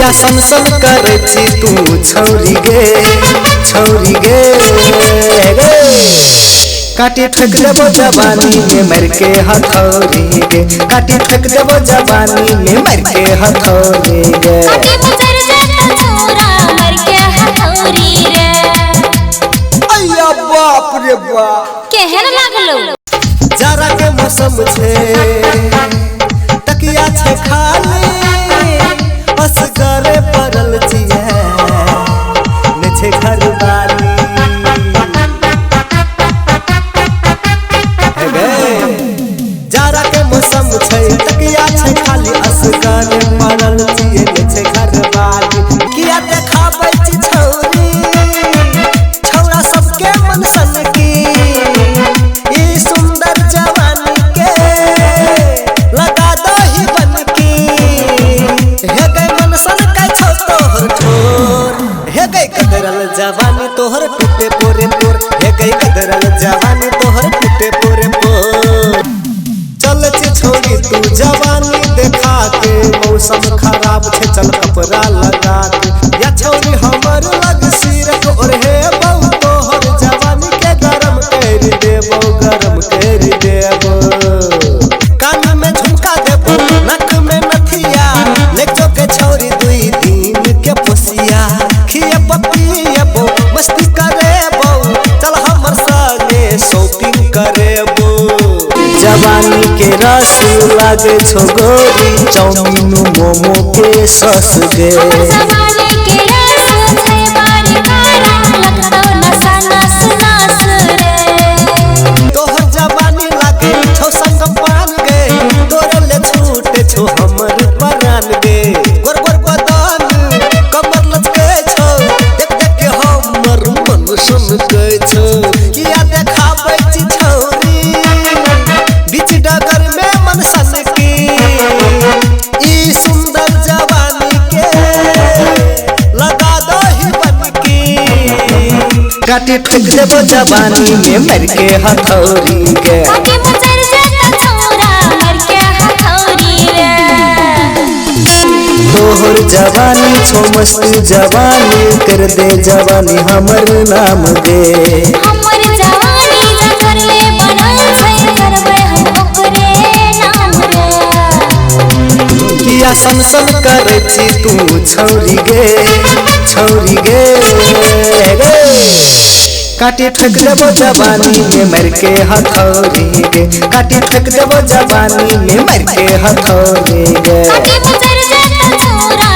किया सन सन करे छी तू छौरी गे छौरी गे काटी फेंक देबो जवानी में मर के हथौड़ी गे काटी फेंक देबो जवानी में मर के हथौड़ी गे अय्या बाप रे बाप केहन लागलो जाड़ा के मौसम छे तकिया छे खाली असगरे पड़ल छिए ने छे घर वाली जाड़ा के मौसम छे तकिया छे खाली असगरे पड़ल छिए ने छे घर वाली किया देखाबै छी छौरी छौरा सबके मन सन की ई सुंदर जवानी के लगा दही बन की हे गई मन सन का छौ तोहर ठोर हे गई कदरल जवानी तोहर टूटे पोरे पोर हे गई कदरल जवानी तोहर टूटे पोरे पोर चल छे छोड़ी तू जवानी देखा के मौसम खराब छे चल कपड़ा लगा के या छोरी हमर लग सिरक और हे बहु तोहर जवानी के गरम कर देबो गरम कर देबो कान में झुमका देबो नक में नथिया ले जो के छोरी दुई दिन के पोसिया खिए पपिएबो मस्ती करेबो चल हमर संगे शॉपिंग करेबो जवानी के रस लागे छो गोरी चाउमीन मोमो के सस गे जवानी के रस से बारी कारा लगतो नसा नस नस रे तोहर जवानी लागे छो संग पान गे तोरे ले छूटे छो हमर परान गे गोर गोर बदन कमर लचके छो देख देख के हमर मन सुन के छो किया देखाबै छी छौरी बीच डगर में मन सन की ई सुंदर जवानी के लगा दही बन की काटी फेंक देबो जवानी में मर के हथौड़ी के आगे मचर जाता छौरा मर के हथौड़ी रे तोहर जवानी छो मस्त जवानी कर दे जवानी हमर नाम दे हमर जवानी जकर ले बनल छै करबै हम ओकरे नाम रे किया सन सन करे छी तू छौरी गे छौरी गे काटी फेंक देबो जवानी में मर के हथौड़ी गे काटी फेंक देबो जवानी में मर के हथौड़ी गे आगे मचर जाता छौरा